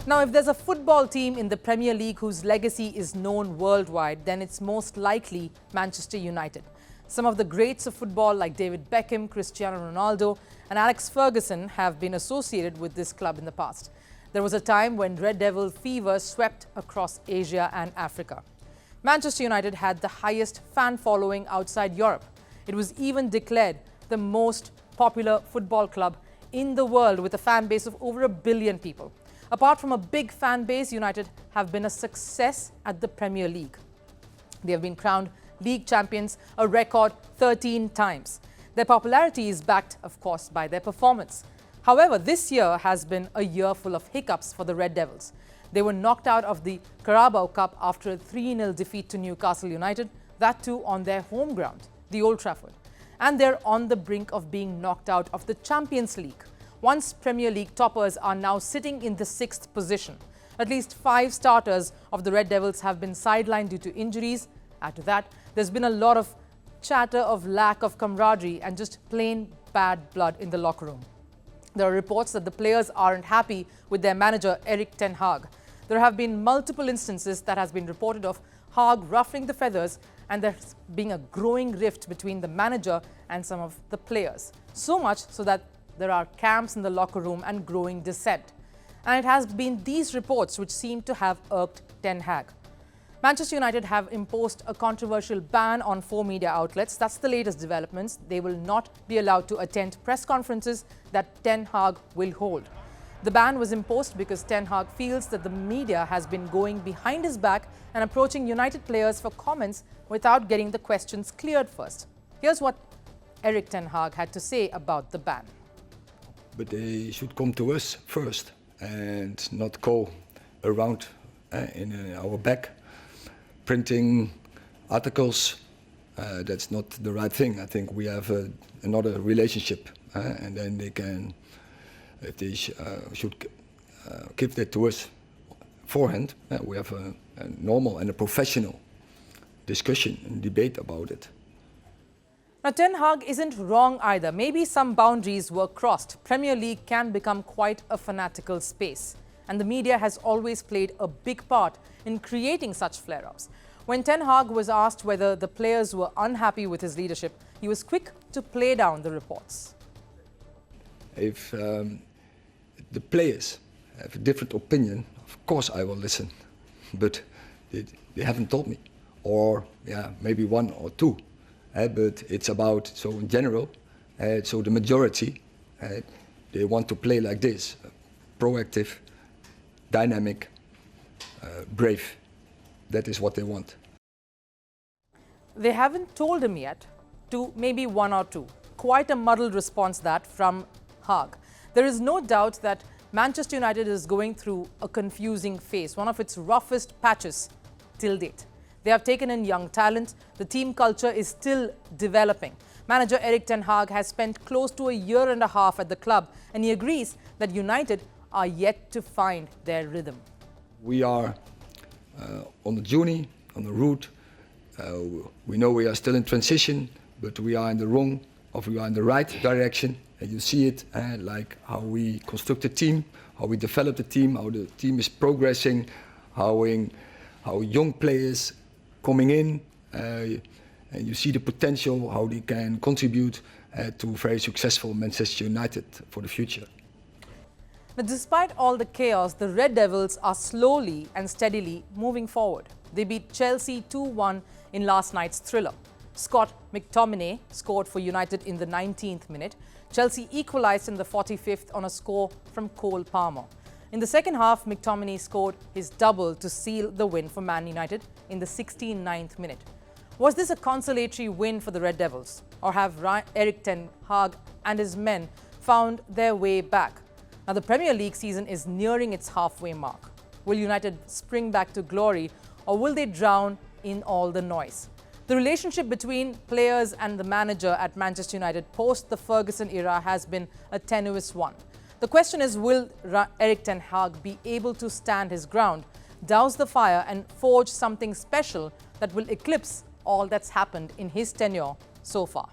Now, if there's a football team in the Premier League whose legacy is known worldwide, then it's most likely Manchester United. Some of the greats of football like David Beckham, Cristiano Ronaldo and Alex Ferguson have been associated with this club in the past. There was a time when Red Devil fever swept across Asia and Africa. Manchester United had the highest fan following outside Europe. It was even declared the most popular football club in the world with a fan base of over 1 billion people. Apart from a big fan base, United have been a success at the Premier League. They have been crowned league champions a record 13 times. Their popularity is backed, of course, by their performance. However, this year has been a year full of hiccups for the Red Devils. They were knocked out of the Carabao Cup after a 3-0 defeat to Newcastle United, that too on their home ground, the Old Trafford. And they're on the brink of being knocked out of the Champions League. Once Premier League toppers are now sitting in the 6th position. At least 5 starters of the Red Devils have been sidelined due to injuries. Add to that, there's been a lot of chatter of lack of camaraderie and just plain bad blood in the locker room. There are reports that the players aren't happy with their manager, Erik ten Hag. There have been multiple instances that has been reported of Hag ruffling the feathers and there's being a growing rift between the manager and some of the players. So much so that there are camps in the locker room and growing dissent. And it has been these reports which seem to have irked Ten Hag. Manchester United have imposed a controversial ban on 4 media outlets. That's the latest developments. They will not be allowed to attend press conferences that Ten Hag will hold. The ban was imposed because Ten Hag feels that the media has been going behind his back and approaching United players for comments without getting the questions cleared first. Here's what Erik ten Hag had to say about the ban. But they should come to us first and not go around in our back, printing articles. That's not the right thing. I think we have another relationship, and then they can, if they should give that to us beforehand, we have a normal and a professional discussion and debate about it. Now, Ten Hag isn't wrong either. Maybe some boundaries were crossed. Premier League can become quite a fanatical space. And the media has always played a big part in creating such flare-ups. When Ten Hag was asked whether the players were unhappy with his leadership, he was quick to play down the reports. If the players have a different opinion, of course I will listen. But they haven't told me. Or, maybe 1 or 2. But it's about, so in general, so the majority, they want to play like this, proactive, dynamic, brave. That is what they want. They haven't told him yet, to maybe 1 or 2. Quite a muddled response that from Hag. There is no doubt that Manchester United is going through a confusing phase, one of its roughest patches till date. They have taken in young talent. The team culture is still developing. Manager Erik ten Hag has spent close to 1.5 years at the club, and he agrees that United are yet to find their rhythm. We are on the journey, on the route. We know we are still in transition, but we are in the right direction. And you see it, like how we construct the team, how we develop the team, how the team is progressing, how young players coming in, and you see the potential, how they can contribute to very successful Manchester United for the future. But despite all the chaos, the Red Devils are slowly and steadily moving forward. They beat Chelsea 2-1 in last night's thriller. Scott McTominay scored for United in the 19th minute. Chelsea equalised in the 45th on a score from Cole Palmer. In the second half, McTominay scored his double to seal the win for Man United in the 69th minute. Was this a consolatory win for the Red Devils? Or have Erik ten Hag and his men found their way back? Now, the Premier League season is nearing its halfway mark. Will United spring back to glory, or will they drown in all the noise? The relationship between players and the manager at Manchester United post the Ferguson era has been a tenuous one. The question is, will Erik ten Hag be able to stand his ground, douse the fire and forge something special that will eclipse all that's happened in his tenure so far?